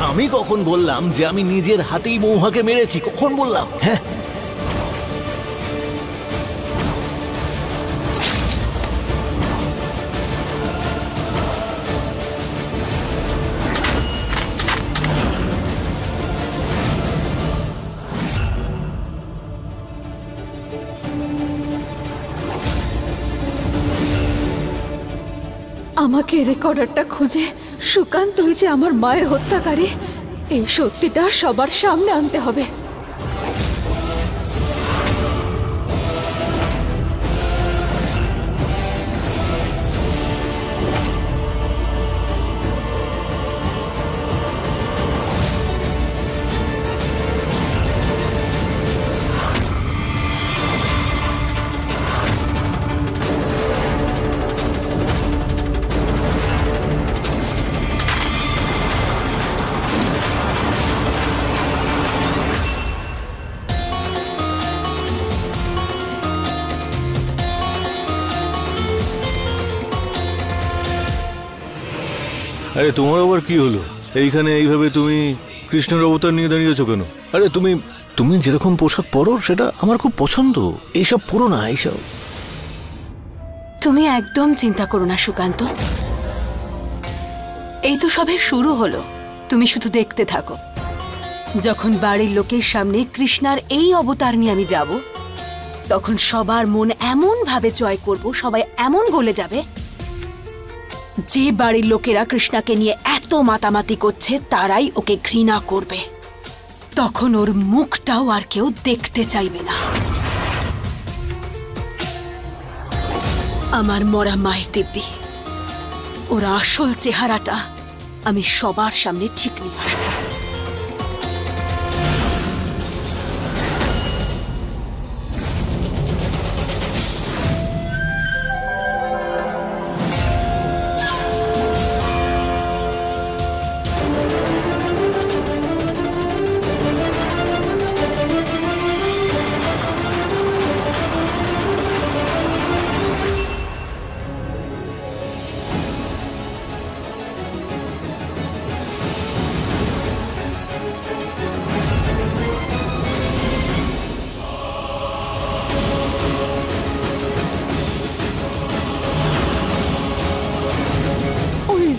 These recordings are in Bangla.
আমি কখন বললাম যে আমি নিজের হাতেই মহুয়াকে মেরেছি? কখন বললাম? হ্যাঁ, আমাকে রেকর্ডারটা খুঁজে সুকান্ত যে আমার মায়ের হত্যাকারী এই সত্যিটা সবার সামনে আনতে হবে। আরে তোমার আবার কি হলো? এইখানে এইভাবে তুমি কৃষ্ণের অবতার নিয়ে দাঁড়িয়েছো কেন? আরে তুমি তুমি যেরকম পোশাক পরো সেটা আমার খুব পছন্দ। এইসব পরো না, এইসব। তুমি একদম চিন্তা করো না সুকান্ত, এই তো সবে শুরু হলো। তুমি শুধু দেখতে থাকো। যখন বাড়ির লোকের সামনে কৃষ্ণার এই অবতার নিয়ে আমি যাব, তখন সবার মন এমন ভাবে জয় করব, সবাই এমন গলে যাবে, যে বাড়ির লোকেরা কৃষ্ণাকে নিয়ে এত মাতামাতি করছে তারাই ওকে ঘৃণা করবে। তখন ওর মুখটাও আর কেউ দেখতে চাইবে না। আমার মরা মায়ের দিব্যি, ওর আসল চেহারাটা আমি সবার সামনে ঠিক নিয়ে আসবো।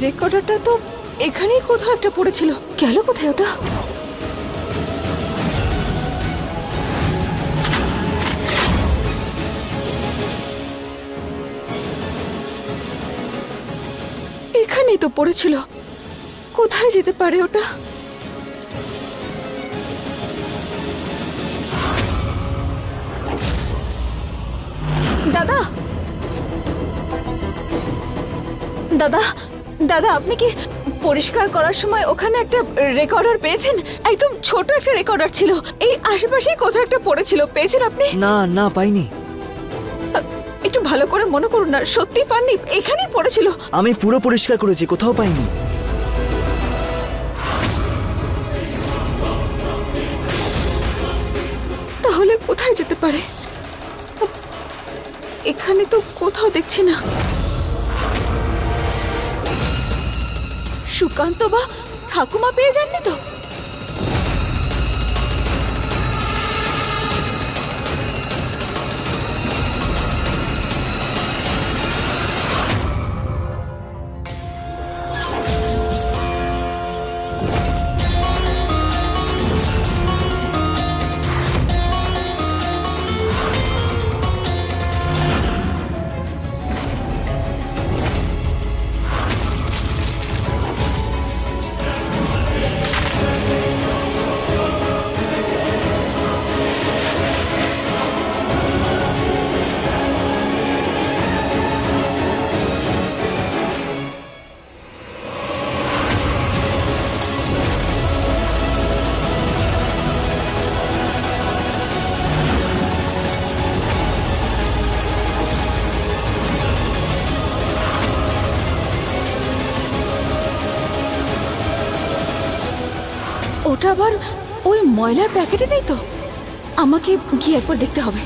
রেকর্ডারটা তো এখানেই কোথাও একটা পড়েছিল, গেল কোথায় ওটা? এখানেই তো পড়েছিল, কোথায় যেতে পারে ওটা? দাদা, দাদা, দাদা, আপনি কি পরিষ্কার করার সময় ওখানে একটা রেকর্ডার পেয়েছেন? একদম ছোট একটা রেকর্ডার ছিল, এই আশেপাশেই কোথাও একটা পড়েছিল। পেয়েছেন আপনি? না না, পাইনি। একটু ভালো করে মনে করুন না, সত্যি পাননি? এখানেই পড়েছিল। আমি পুরো পরিষ্কার করেছি, কোথাও পাইনি। তাহলে কোথায় যেতে পারে? এখানে তো কোথাও দেখছি না। সুকান্ত বা ঠাকুমা পেয়ে যাননি তো? ওটা আবার ওই ময়লার প্যাকেটে নেই তো? আমাকে গিয়ে একবার দেখতে হবে।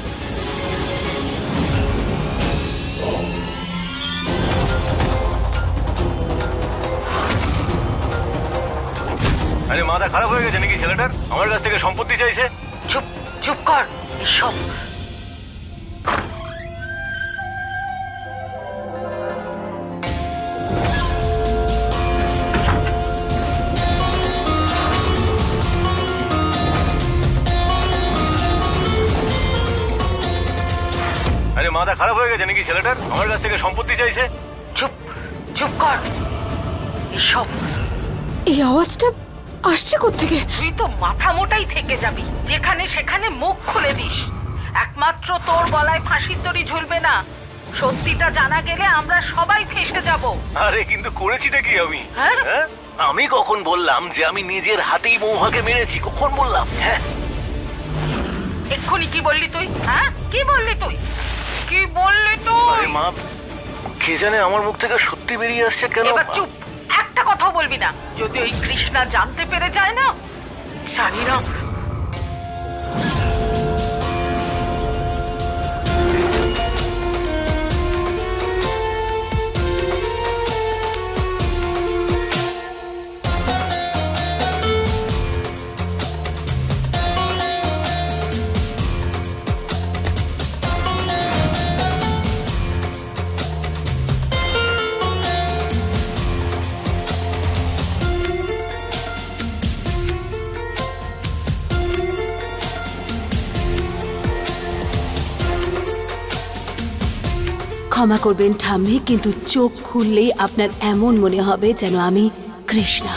আরে মাথা খারাপ হয়ে গেছে নাকি ছেলেটার? আমার কাছ থেকে সম্পত্তি চাইছে। চুপ চুপ কর এসব। আরে মাথা খারাপ হয়ে গেছে নাকি ছেলেটার? আমার কাছ থেকে সম্পত্তি চাইছে। চুপ চুপ কর এসব। এই আওয়াজটা আসছে কোত্থেকে? তুই তো মাথা মোটাই থেকে যাবি, যেখানে সেখানে মুখ খুলে দিস। একমাত্র তোর গলায় ফাঁসির দড়ি ঝুলবে না, সত্যিটা জানা গেলে আমরা সবাই ফেঁসে যাব। আরে কিন্তু করেছিটা কি আমি? হ্যাঁ? হ্যাঁ? আমি কখন বললাম যে আমি নিজের হাতেই মৌহাকে মেরেছি? কখন বললাম? হ্যাঁ, এক্ষুনি কি বললি তুই? হ্যাঁ, কি বললি তুই? কি বললি তুই? আরে মা, কে জানে আমার মুখ থেকে সত্যি বেরিয়ে আসছে কেন? এবার চুপ, একটা কথাও বলবি না। যদি ওই কৃষ্ণা জানতে পেরে যায় না, জানি না। ক্ষমা করবেন ঠাম্মি, কিন্তু চোখ খুললেই আপনার এমন মনে হবে যেন আমি কৃষ্ণা।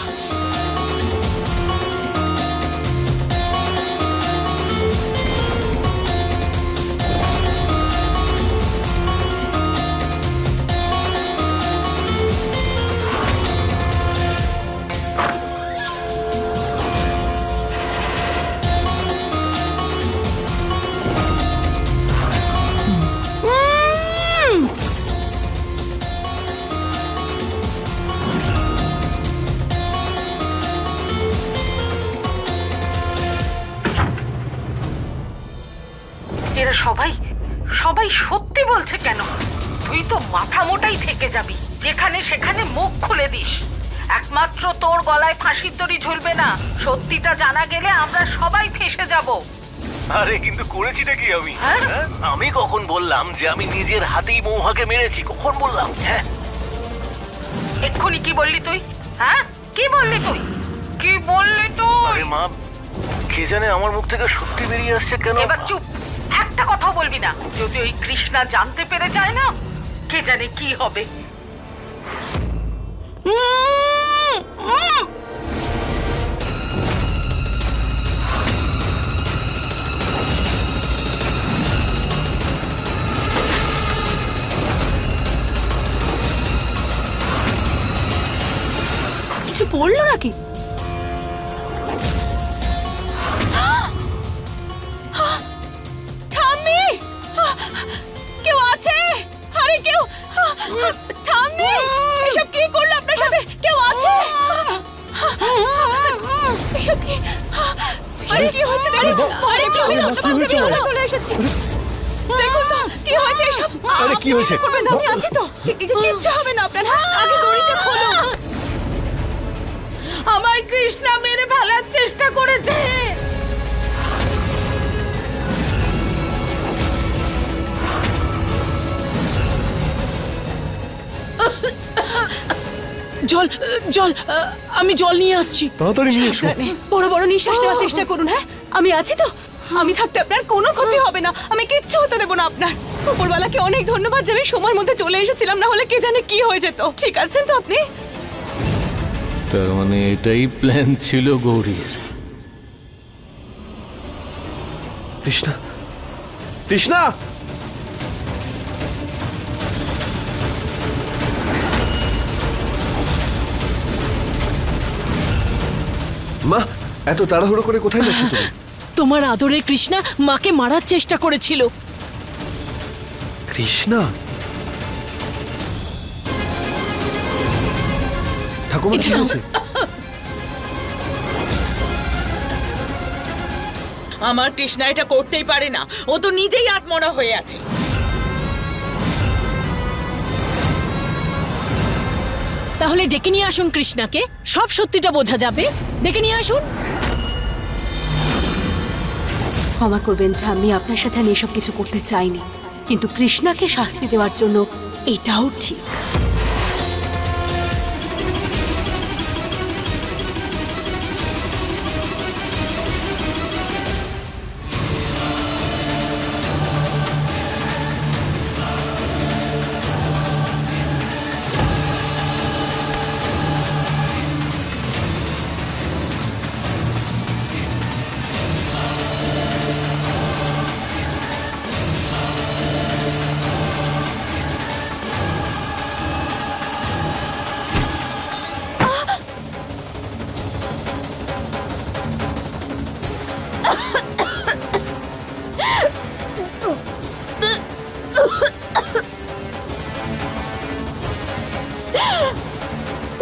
এরা সবাই সবাই সত্যি বলছে কেন? তুই তো মাথা মোটাই থেকে যাবি, যেখানে সেখানে মুখ খুলে দিস। একমাত্র তোর গলায় ফাঁসির দড়ি ঝুলবে না, সত্যিটা জানা গেলে আমরা সবাই ফেঁসে যাব। আরে কিন্তু করেছিটা কি আমি? হ্যাঁ? হ্যাঁ? আমি কখন বললাম যে আমি নিজের হাতেই মৌহাকে মেরেছি? কখন বললাম? হ্যাঁ, এক্ষুনি কি বললি তুই? হ্যাঁ, কি বললি তুই? কি বললি তুই? আরে মা, কে জানে আমার মুখ থেকে সত্যি বেরিয়ে আসছে কেন? এবার চুপ, একটা কথাও বলবি না। যদি ওই কৃষ্ণা জানতে পেরে যায় না, কে জানে কি হবে। কিছু পড়লো নাকি? ঠাম্মি, কেউ আছে? আরে কেউ, ঠাম্মি, এসব কি করলো আপনার সাথে? কেউ আছে? এসব কি? আরে কি হয়েছে দেখুন? আরে কি হলো? আমি চলে এসেছি। দেখুন তো কি হয়েছে এসব? আরে কি হয়েছে? করবেন, আমি আছি তো, কিচ্ছু হবে না আপনার। আগে দড়িটা খোলো। আমার কৃষ্ণা মেরে ফেলার চেষ্টা করেছে। জল জল, আমি জল নিয়ে আসছি। তাড়াতাড়ি নিয়ে এসো। বড় বড় নিঃশ্বাস নেওয়ার চেষ্টা করুন। হ্যাঁ, আমি আছি তো, আমি থাকতে আপনার কোনো ক্ষতি হবে না। আমি কিচ্ছু হতে দেবো না আপনার। উপরওয়ালাকে অনেক ধন্যবাদ যে আমি সময়ের মধ্যে চলে এসেছিলাম, না হলে কে জানে কি হয়ে যেত। ঠিক আছেন তো আপনি? তার মানে এটাই প্ল্যান ছিল গৌরীর। কৃষ্ণা, কৃষ্ণা, মা, এত তাড়াহুড়ো করে কোথায় যাচ্ছ তুমি? তোমার আদরের কৃষ্ণা মাকে মারার চেষ্টা করেছিল। কৃষ্ণা? ঠাকুমা কি হয়েছে? আমার কৃষ্ণা এটা করতেই পারে না, ও তো নিজেই আত্মরা হয়ে আছে। তাহলে ডেকে নিয়ে আসুন কৃষ্ণাকে, সব সত্যিটা বোঝা যাবে। ডেকে নিয়ে আসুন। ক্ষমা করবেন ঠাম্মি, আপনার সাথে আমি এসব কিছু করতে চাইনি, কিন্তু কৃষ্ণাকে শাস্তি দেওয়ার জন্য এটাও ঠিক।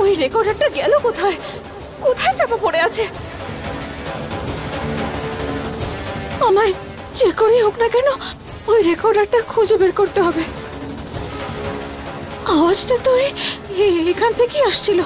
ওই রেকর্ডারটা গেল কোথায়? কোথায় চাপা পড়ে আছে? আমায় যে করেই হোক না কেন ওই রেকর্ডারটা খুঁজে বের করতে হবে। আওয়াজটা তো এখান থেকেই আসছিল।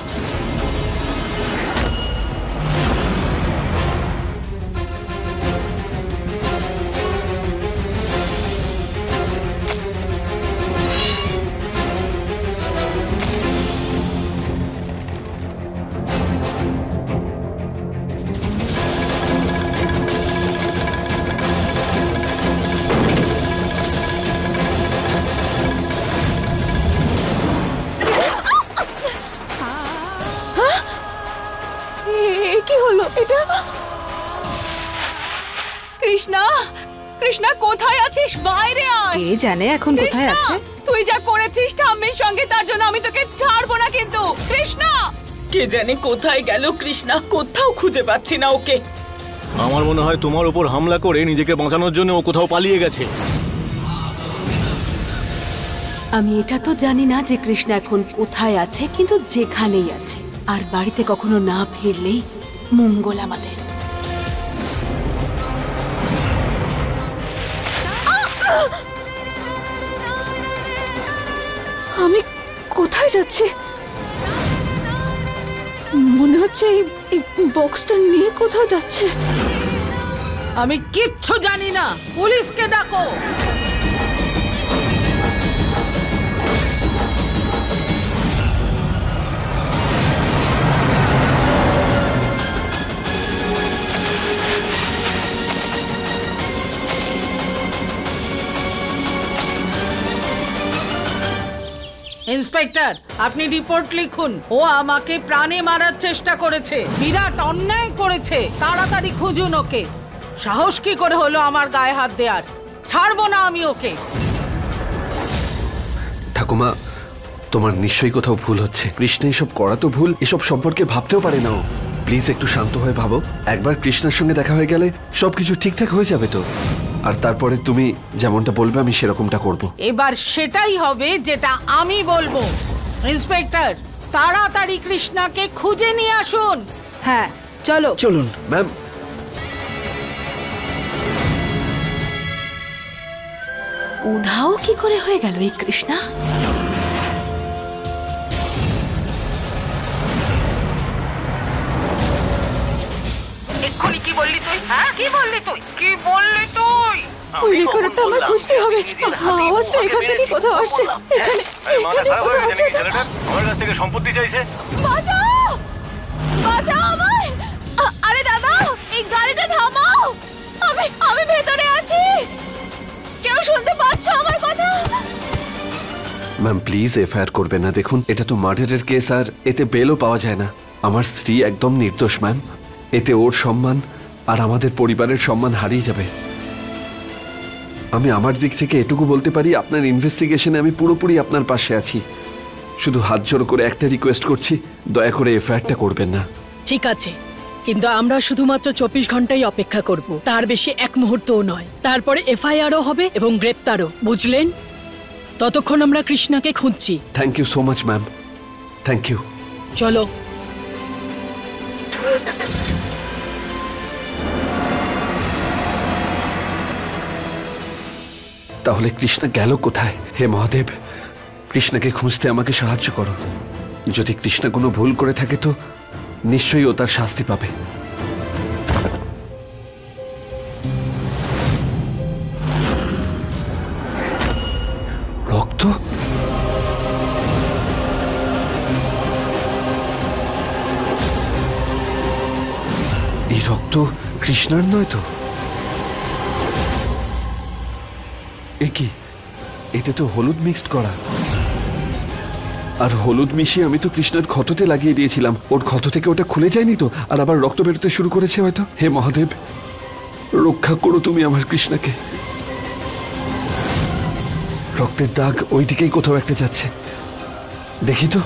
কি হলো এটা? কৃষ্ণা, কৃষ্ণা কোথায় আছিস? বাইরে আয়। কে জানে এখন কোথায় আছে? তুই যা করেছিস ঠাম্মির সঙ্গে, তার জন্য আমি তোকে ছাড়বো না কিন্তু। কৃষ্ণা, কে জানে কোথায় গেল কৃষ্ণা, কোথাও খুঁজে পাচ্ছি না ওকে। আমার মনে হয় তোমার উপর হামলা করে নিজেকে বাঁচানোর জন্য ও কোথাও পালিয়ে গেছে। আমি এটা তো জানি না যে কৃষ্ণা এখন কোথায় আছে, কিন্তু যেখানেই আছে আর বাড়িতে কখনো না ফিরলেই মঙ্গল আমাদের। আমি কোথায় যাচ্ছি? মনে হচ্ছে এই বক্সটা নিয়ে কোথাও যাচ্ছে। আমি কিচ্ছু জানি না, পুলিশকে ডাকো। ইন্সপেক্টর, আপনি রিপোর্ট লিখুন। ও আমাকে প্রাণে মারার চেষ্টা করেছে, বিরাট অন্যায় করেছে। তাড়াতাড়ি খুঁজুন ওকে। সাহস কি করে হলো আমার গায়ে হাত দেওয়ার? ছাড়বো না আমি ওকে। ঠাকুমা, তোমার নিশ্চয়ই কোথাও ভুল হচ্ছে। কৃষ্ণ এসব করা তো ভুল, এসব সম্পর্কে ভাবতেও পারে না ও। প্লিজ একটু শান্ত হয়ে ভাবো। একবার কৃষ্ণার সঙ্গে দেখা হয়ে গেলে সবকিছু ঠিকঠাক হয়ে যাবে তো। আর তারপরে তুমি যেমনটা বলবে আমি সেরকমটা করব। এবার সেটাই হবে যেটা আমি বলবো। ইন্সপেক্টর, তাড়াতাড়ি কৃষ্ণাকে খুঁজে নিয়ে আসুন। হ্যাঁ চলো। চলুন ম্যাম। উধাও কি করে হয়ে গেল এই কৃষ্ণা? এক্ষুনি কি বললি তুই? হ্যাঁ, কি বললি তুই? কি বললি তুই? ওই রেকর্ডারটা আমার খুঁজতে হবে। আওয়াজটা এখান থেকে কোথাও আসছে। এখানে কোথাও আছে এটা। আমার কাছ থেকে সম্পত্তি চাইছে। বাঁচাও, বাঁচাও আমায়। আরে দাদা, এই গাড়িটা থামাও। আমি ভেতরে আছি। কেউ শুনতে পাচ্ছ আমার কথা? ম্যাম প্লিজ এফআইআর করবেন না। দেখুন, এটা তো মার্ডারের কেস, আর এতে বেলও পাওয়া যায় না। আমার স্ত্রী একদম নির্দোষ ম্যাম। এতে ওর সম্মান আর আমাদের পরিবারের সম্মান হারিয়ে যাবে। আমি আমার দিক থেকে এটুকু বলতে পারি, আপনার ইনভেস্টিগেশনে আমি পুরোপুরি আপনার পাশে আছি। শুধু হাত জোড় করে একটা রিকোয়েস্ট করছি, দয়া করে এফআইআরটা করবেন না। ঠিক আছে, কিন্তু আমরা শুধুমাত্র 24 ঘন্টাই অপেক্ষা করব, তার বেশি এক মুহূর্তও নয়। তারপরে এফআইআরও হবে এবং গ্রেপ্তারও, বুঝলেন? ততক্ষণ আমরা কৃষ্ণাকে খুঁজছি। Thank you so much ma'am, thank you. চলো। তাহলে কৃষ্ণা গেল কোথায়? হে মহাদেব, কৃষ্ণাকে খুঁজতে আমাকে সাহায্য করো। যদি কৃষ্ণা কোনো ভুল করে থাকে তো নিশ্চয়ই ও তার শাস্তি পাবে। রক্ত? এই রক্ত কৃষ্ণার নয় তো? এ কি? এতে তো হলুদ মিক্সড করা। আর হলুদ মিশিয়ে আমি তো কৃষ্ণার ক্ষততে লাগিয়ে দিয়েছিলাম। ওর ক্ষত থেকে ওটা খুলে যায়নি তো? আর আবার রক্ত বেরোতে শুরু করেছে হয়তো। হে মহাদেব, রক্ষা করো তুমি আমার কৃষ্ণাকে। রক্তের দাগ ওই দিকেই কোথাও একটা যাচ্ছে, দেখি তো।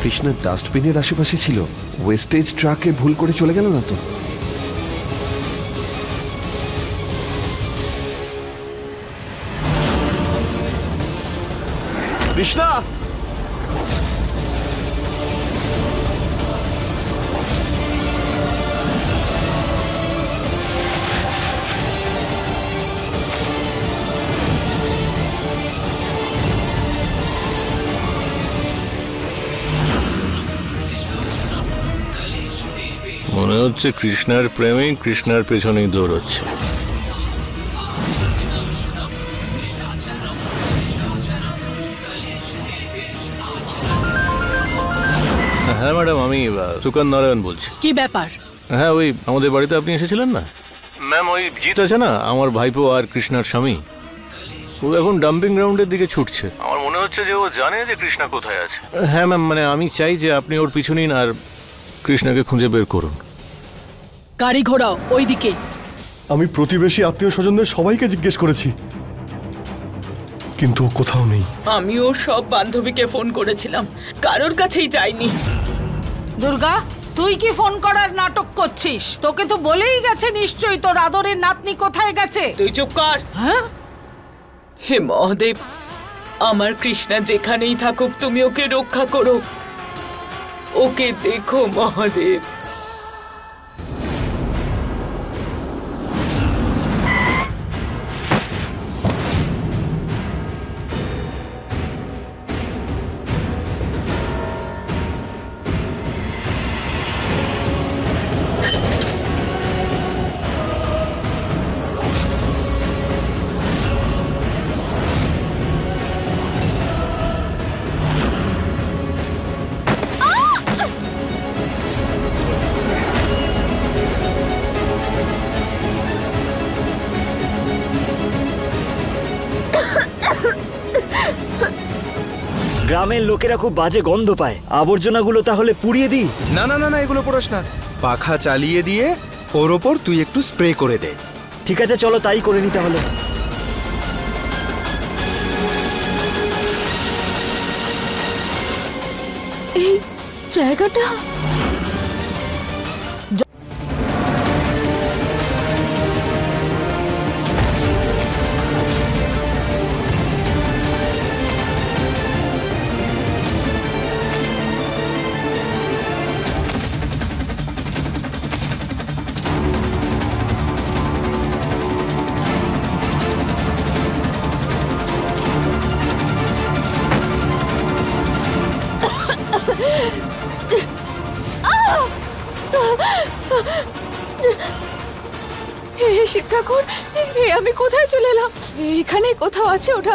কৃষ্ণার ডাস্টবিনের আশেপাশে ছিল, ওয়েস্টেজ ট্রাকে ভুল করে চলে গেল না তো? কৃষ্ণা! মনে হচ্ছে কৃষ্ণার প্রেমিক কৃষ্ণার পেছনেই দৌড়চ্ছে। হ্যাঁ ম্যাডাম, আমি সুকান নারায়ণ বলছি। কি ব্যাপার? হ্যাঁ, ওই আমাদের বাড়িতে আপনি এসেছিলেন না ম্যাম? ওই জিৎ আছে না, আমার ভাইপো আর কৃষ্ণার স্বামী, ও এখন ডাম্পিং গ্রাউন্ডের দিকে ছুটছে। আমার মনে হচ্ছে যে ও জানে যে কৃষ্ণা কোথায় আছে। হ্যাঁ ম্যাম, মানে আমি চাই যে আপনি ওর পিছু নিন আর কৃষ্ণাকে খুঁজে বের করুন। গাড়ি ঘোড়াও ওইদিকে। আমি প্রতিবেশী আত্মীয় স্বজনদের সবাইকে জিজ্ঞেস করেছি, কিন্তু ও কোথাও নেই। আমি ওর সব বান্ধবীকে ফোন করেছিলাম, কারোর কাছেই যাইনি। দুর্গা, তুই কি ফোন করার নাটক করছিস? তোকে তো বলেই গেছে নিশ্চয়ই তোর আদরের নাতনি কোথায় গেছে। তুই চুপ কর। হ্যাঁ? হে মহাদেব, আমার কৃষ্ণা যেখানেই থাকুক তুমি ওকে রক্ষা করো। ওকে দেখো মহাদেব। গ্রামের লোকেরা খুব বাজে গন্ধ পায়, আবর্জনাগুলো তাহলে পুড়িয়ে দিই? না না না না, এগুলো পোড়াস না। পাখা চালিয়ে দিয়ে ওর ওপর তুই একটু স্প্রে করে দে। ঠিক আছে, চলো তাই করে নি তাহলে। এই জায়গাটা শিক্ষাকর, আমি কোথায় চলে এলাম? এখানে কোথাও আছে, ওটা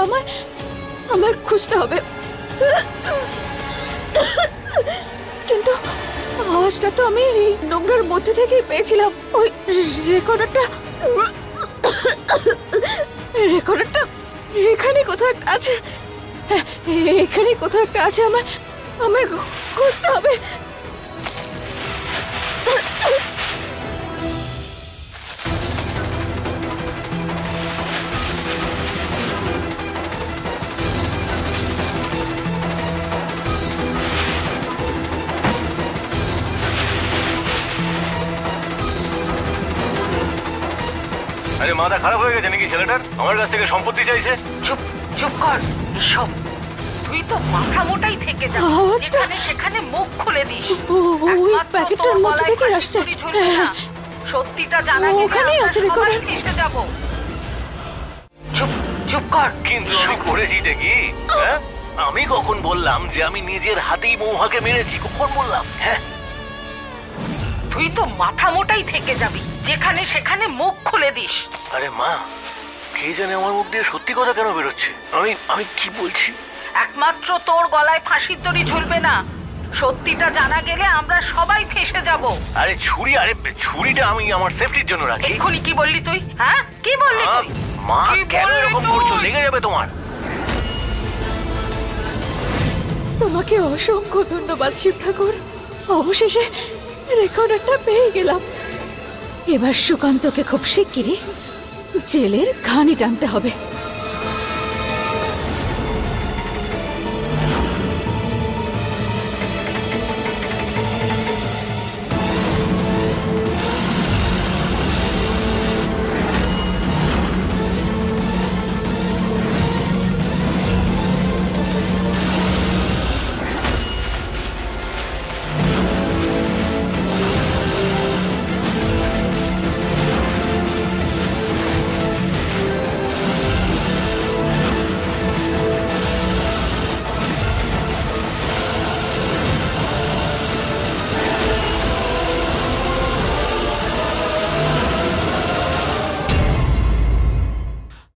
আমায় খুঁজতে হবে। কিন্তু আওয়াজটা তো আমি এই নোংরার মধ্যে থেকেই পেয়েছিলাম। ওই রেকর্ডারটা এখানে কোথাও একটা আছে। এখানে কোথাও একটা আছে, আমায় খুঁজতে হবে। আরে মাথা খারাপ হয়ে গেছে নাকি ছেলেটার? আমার কাছ থেকে সম্পত্তি চাইছে। চুপ চুপ কর এসব। তুই তো মাথা মোটাই থেকে যাবি, আওয়াজটা? যেখানে সেখানে মুখ খুলে দিস। ওই একমাত্র প্যাকেটটার তোর মধ্যে গলায় থেকে ফাঁসির আসছে। দড়ি ঝুলবে না। সত্যিটা জানা গেলে ওখানেই আমরা আছে সবাই রেকর্ডার। ফেঁসে যাব। চুপ চুপ কর। কিন্তু আমি করেছিটা কি? হ্যাঁ, আমি কখন বললাম যে আমি নিজের হাতেই মৌহাকে মেরেছি? কখন বললাম? হ্যাঁ, তুই তো মাথা মোটাই থেকে যাবি, যেখানে সেখানে মুখ খুলে দিস। আরে মা, কে জানে আমার মুখ দিয়ে সত্যি কথা কেন বেরোচ্ছে? আমি কি বলছি? একমাত্র তোর গলায় ফাঁসির দড়ি ঝুলবে না। সত্যিটা জানা গেলে আমরা সবাই ফেঁসে যাব। আরে ছুরিটা আমি আমার সেফটির জন্য রাখি। এক্ষুনি কি বললি তুই? হ্যাঁ, কি বললি তুই? মা, কি কেন বললি এরকম তুই? করছো? লেগে যাবে তোমার। তোমাকে অসংখ্য ধন্যবাদ শিব ঠাকুর। অবশেষে রেকর্ডারটা পেয়ে গেলাম। এবার সুকান্তকে খুব শিগগিরই জেলের ঘানি টানতে হবে।